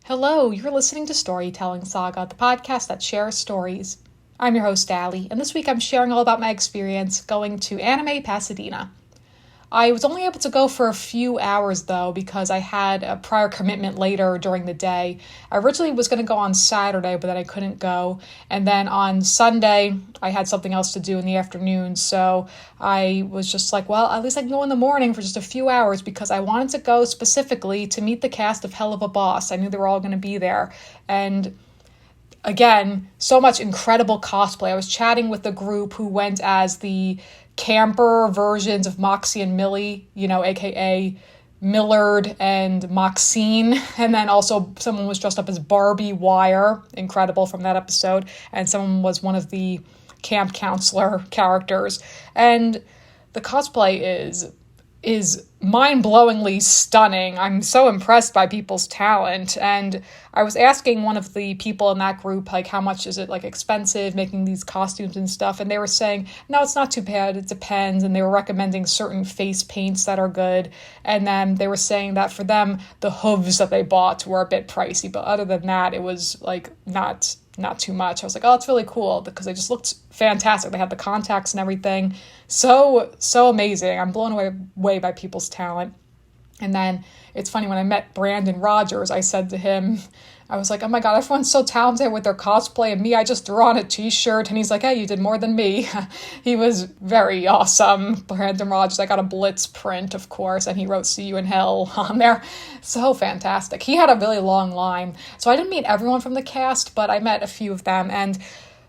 Hello, you're listening to Storytelling Saga, the podcast that shares stories. I'm your host, Allie, and this week I'm sharing all about my experience going to Anime Pasadena. I was only able to go for a few hours, though, because I had a prior commitment later during the day. I originally was going to go on Saturday, but then I couldn't go. And then on Sunday, I had something else to do in the afternoon. So I was just like, well, at least I can go in the morning for just a few hours because I wanted to go specifically to meet the cast of Helluva Boss. I knew they were all going to be there. And again, so much incredible cosplay. I was chatting with the group who went as the camper versions of Moxie and Millie, aka Millard and Maxine. And then also someone was dressed up as Barbie Wire, incredible from that episode. And someone was one of the camp counselor characters. And the cosplay is mind-blowingly stunning. I'm so impressed by people's talent. And I was asking one of the people in that group, like, how much is it, like, expensive making these costumes and stuff? And they were saying, no, it's not too bad. It depends. And they were recommending certain face paints that are good. And then they were saying that for them, the hooves that they bought were a bit pricey. But other than that, it was, like, not too much. I was like, oh, it's really cool because they just looked fantastic. They had the contacts and everything. So amazing. I'm blown away by people's talent. And then it's funny, when I met Brandon Rogers, I said to him, I was like, oh my God, everyone's so talented with their cosplay, and me, I just threw on a t-shirt. And he's like, hey, you did more than me. He was very awesome. Brandon Rogers, I got a Blitz print, of course, and he wrote See You in Hell on there. So fantastic. He had a really long line. So I didn't meet everyone from the cast, but I met a few of them, and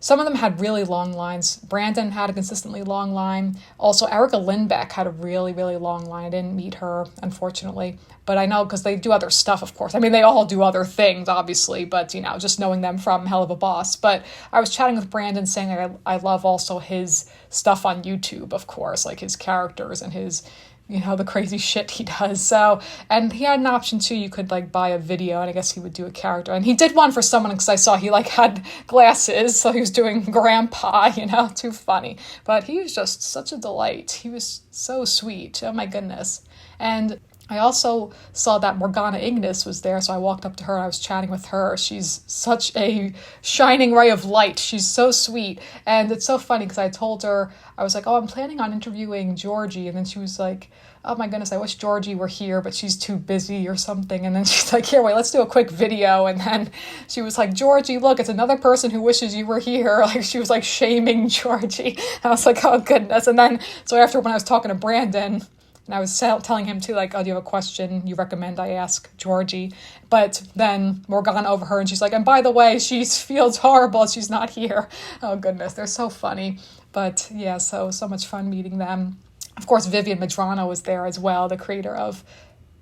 some of them had really long lines. Brandon had a consistently long line. Also, Erica Lindbeck had a really, really long line. I didn't meet her, unfortunately. But I know because they do other stuff, of course. I mean, they all do other things, obviously. But, just knowing them from Helluva Boss. But I was chatting with Brandon saying that I love also his stuff on YouTube, of course. Like his characters and his the crazy shit he does. So, and he had an option too. You could like buy a video, and I guess he would do a character. And he did one for someone because I saw he like had glasses, so he was doing grandpa, too funny. But he was just such a delight. He was so sweet. Oh my goodness. And I also saw that Morgana Ignis was there, so I walked up to her and I was chatting with her. She's such a shining ray of light. She's so sweet. And it's so funny because I told her, I was like, oh, I'm planning on interviewing Georgie. And then she was like, oh my goodness, I wish Georgie were here, but she's too busy or something. And then she's like, here, wait, let's do a quick video. And then she was like, Georgie, look, it's another person who wishes you were here. Like she was like shaming Georgie. I was like, oh goodness. And then, so after when I was talking to Brandon, and I was telling him too, like, oh, do you have a question you recommend I ask Georgie? But then Morgana over her, and she's like, and by the way, she feels horrible. She's not here. Oh, goodness. They're so funny. But yeah, so much fun meeting them. Of course, Vivian Madrano was there as well, the creator of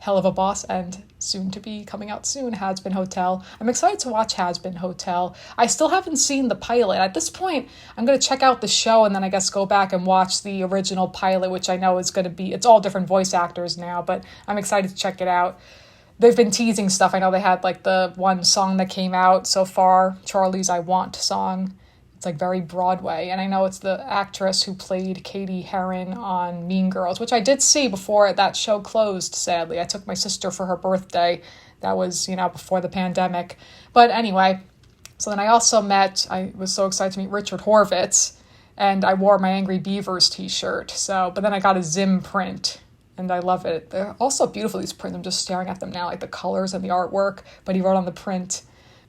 Helluva Boss and soon to be coming out soon, Has Been Hotel. I'm excited to watch Has Been Hotel. I still haven't seen the pilot. At this point, I'm going to check out the show and then I guess go back and watch the original pilot, which I know is going to be, it's all different voice actors now, but I'm excited to check it out. They've been teasing stuff. I know they had like the one song that came out so far, Charlie's I Want song. It's like very Broadway. And I know it's the actress who played Katie Heron on Mean Girls, which I did see before that show closed, sadly. I took my sister for her birthday. That was, before the pandemic. But anyway, so then I also I was so excited to meet Richard Horvitz, and I wore my Angry Beavers t-shirt. But then I got a Zim print, and I love it. They're also beautiful, these prints. I'm just staring at them now, like the colors and the artwork. But he wrote on the print,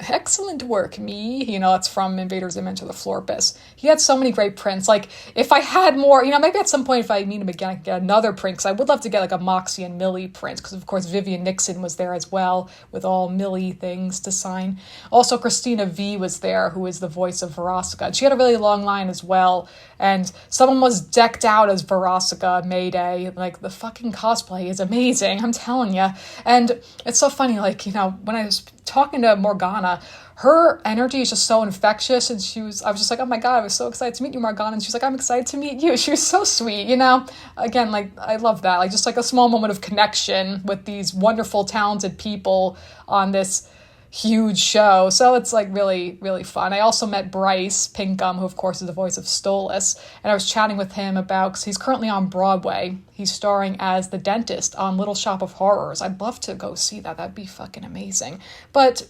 excellent work, me. That's from Invader Zim Enter the Florpus. He had so many great prints. Like, if I had more, maybe at some point if I meet him again, I could get another print, because I would love to get like a Moxie and Millie print, because of course Vivian Nixon was there as well, with all Millie things to sign. Also, Christina V was there, who is the voice of Verosika. And she had a really long line as well, and someone was decked out as Verosika Mayday. Like, the fucking cosplay is amazing, I'm telling you. And it's so funny, like, when I was talking to Morgana, her energy is just so infectious, and I was just like, oh my God, I was so excited to meet you, Morgana. And she's like, I'm excited to meet you. She was so sweet, Again, like, I love that. Like, just like a small moment of connection with these wonderful, talented people on this, huge show. So it's like really, really fun. I also met Bryce Pinkham, who of course is the voice of Stolas, and I was chatting with him about, because he's currently on Broadway. He's starring as the dentist on Little Shop of Horrors. I'd love to go see that. That'd be fucking amazing. But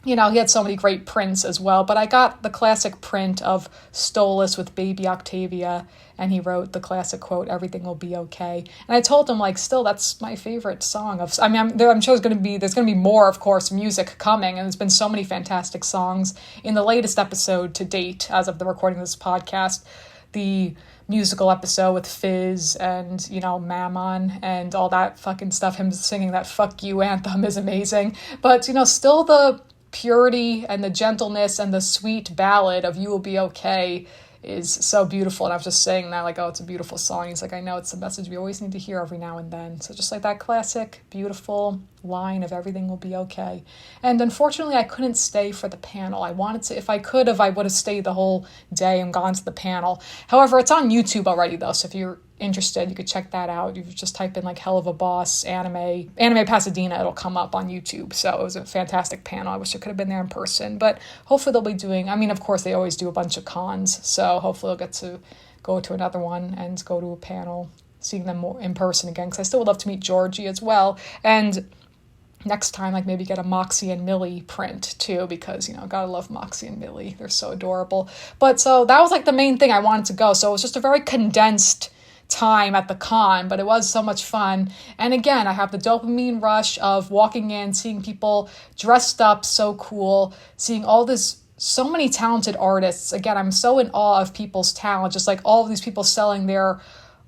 he had so many great prints as well. But I got the classic print of Stolas with baby Octavia, and he wrote the classic quote, "Everything will be okay." And I told him, like, still, that's my favorite song. I'm sure there's going to be more, of course, music coming, and there's been so many fantastic songs in the latest episode to date, as of the recording of this podcast. The musical episode with Fizz and, Mammon and all that fucking stuff, him singing that "Fuck You" anthem is amazing. But, still the purity and the gentleness and the sweet ballad of "You Will Be Okay" is so beautiful. And I was just saying that, like, oh, it's a beautiful song. He's like, I know, it's a message we always need to hear every now and then. So just like that classic, beautiful line of "Everything will be okay." And unfortunately, I couldn't stay for the panel. I wanted to, if I could have, I would have stayed the whole day and gone to the panel. However, it's on YouTube already, though. So if you're interested, you could check that out. You just type in like Helluva Boss, Anime Pasadena, it'll come up on YouTube. So it was a fantastic panel. I wish I could have been there in person, but hopefully they'll be doing, of course they always do a bunch of cons, so hopefully I'll get to go to another one and go to a panel, seeing them more in person again, because I still would love to meet Georgie as well. And next time, like, maybe get a Moxie and Millie print too, because, gotta love Moxie and Millie. They're so adorable. But so that was like the main thing I wanted to go. So it was just a very condensed time at the con, but it was so much fun. And again, I have the dopamine rush of walking in, seeing people dressed up so cool, seeing so many talented artists. Again, I'm so in awe of people's talent, just like all of these people selling their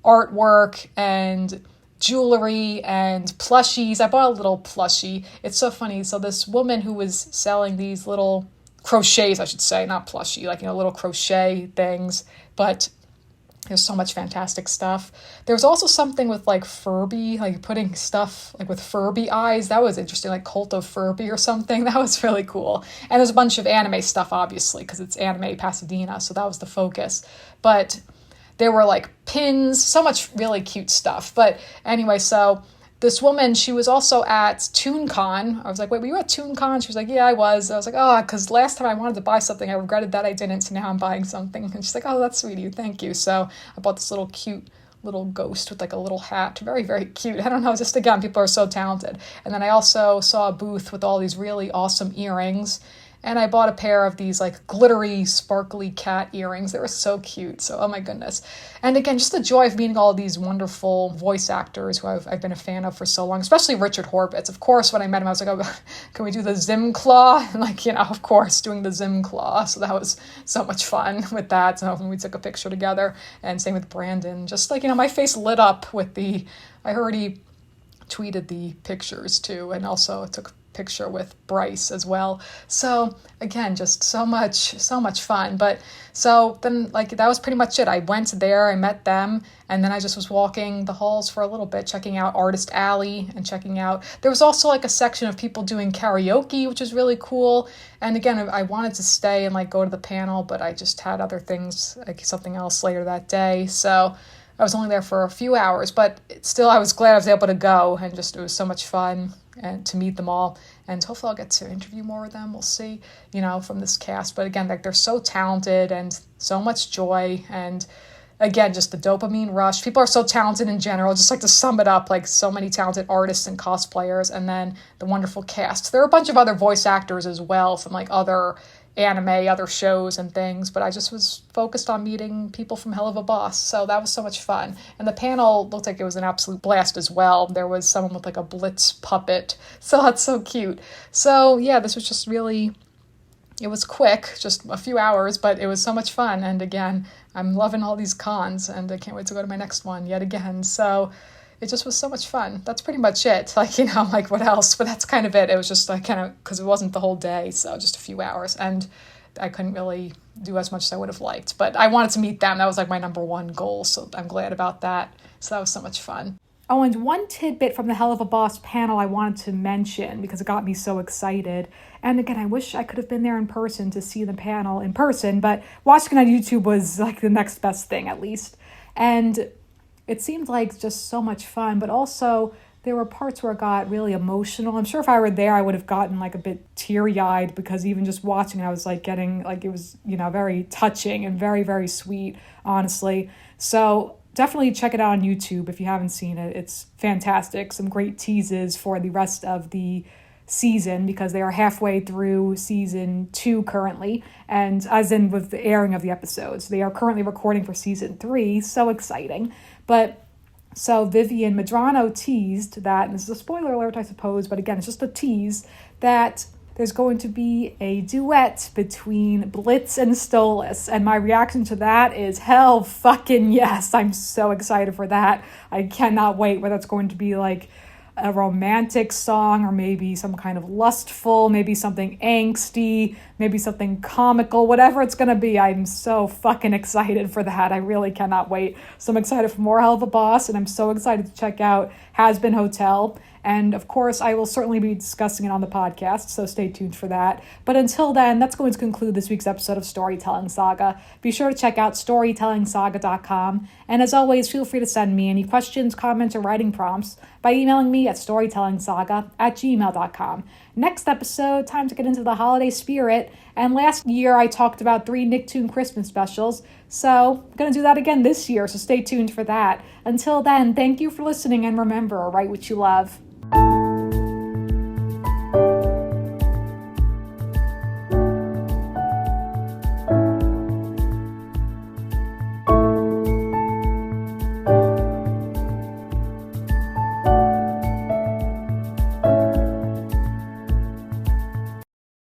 artwork and jewelry and plushies. I bought a little plushie. It's so funny. So this woman who was selling these little crochets, I should say, not plushie, like, little crochet things, but there's so much fantastic stuff. There was also something with like Furby, like putting stuff like with Furby eyes. That was interesting, like Cult of Furby or something. That was really cool. And there's a bunch of anime stuff, obviously, because it's Anime Pasadena, so that was the focus. But there were like pins, so much really cute stuff. But anyway, so this woman, she was also at ToonCon. I was like, wait, were you at ToonCon? She was like, yeah, I was. I was like, oh, because last time I wanted to buy something, I regretted that I didn't, so now I'm buying something. And she's like, oh, that's sweet of you, thank you. So I bought this little cute little ghost with like a little hat. Very, very cute. I don't know, just again, people are so talented. And then I also saw a booth with all these really awesome earrings. And I bought a pair of these like glittery, sparkly cat earrings. They were so cute. So, oh my goodness. And again, just the joy of meeting all of these wonderful voice actors who I've been a fan of for so long, especially Richard Horvitz. Of course, when I met him, I was like, oh, can we do the Zim Claw? And like, of course, doing the Zim Claw. So that was so much fun with that. So when we took a picture together, and same with Brandon, just like, my face lit up with I already tweeted the pictures too. And also took picture with Bryce as well. So again, just so much fun. But so then, like, that was pretty much it. I went there, I met them, and then I just was walking the halls for a little bit, checking out Artist Alley and checking out, there was also like a section of people doing karaoke, which is really cool. And again, I wanted to stay and like go to the panel, but I just had other things, like something else later that day. So I was only there for a few hours, but still I was glad I was able to go, and just, it was so much fun and to meet them all. And hopefully I'll get to interview more of them. We'll see, from this cast. But again, like, they're so talented and so much joy. And again, just the dopamine rush. People are so talented in general. Just like to sum it up, like so many talented artists and cosplayers, and then the wonderful cast. There are a bunch of other voice actors as well from like other anime, other shows and things, but I just was focused on meeting people from Helluva Boss, so that was so much fun. And the panel looked like it was an absolute blast as well. There was someone with like a Blitz puppet, so that's so cute. So yeah, this was just really, it was quick, just a few hours, but it was so much fun. And again, I'm loving all these cons, and I can't wait to go to my next one yet again. So it just was so much fun. That's pretty much it. Like, like what else? But that's kind of it. It was just like kind of, because it wasn't the whole day, so just a few hours. And I couldn't really do as much as I would have liked. But I wanted to meet them. That was like my number one goal, so I'm glad about that. So that was so much fun. Oh, and one tidbit from the Helluva Boss panel I wanted to mention because it got me so excited. And again, I wish I could have been there in person to see the panel in person, but watching it on YouTube was like the next best thing, at least. And it seemed like just so much fun, but also there were parts where it got really emotional. I'm sure if I were there, I would have gotten like a bit teary-eyed, because even just watching, I was like getting like, it was, very touching and very, very sweet, honestly. So definitely check it out on YouTube if you haven't seen it. It's fantastic. Some great teases for the rest of the season, because they are halfway through season 2 currently, and as in with the airing of the episodes, they are currently recording for season 3. So exciting. But so Vivian Medrano teased that, and this is a spoiler alert, I suppose, but again, it's just a tease, that there's going to be a duet between Blitz and Stolas. And my reaction to that is hell fucking yes. I'm so excited for that. I cannot wait, whether it's going to be like a romantic song, or maybe some kind of lustful, maybe something angsty, maybe something comical, whatever it's going to be. I'm so fucking excited for that. I really cannot wait. So I'm excited for more Helluva Boss, and I'm so excited to check out Has Been Hotel. And of course, I will certainly be discussing it on the podcast, so stay tuned for that. But until then, that's going to conclude this week's episode of Storytelling Saga. Be sure to check out storytellingsaga.com. And as always, feel free to send me any questions, comments, or writing prompts by emailing me at storytellingsaga@gmail.com. Next episode, time to get into the holiday spirit. And last year, I talked about 3 Nicktoon Christmas specials. So I'm going to do that again this year, so stay tuned for that. Until then, thank you for listening, and remember, write what you love.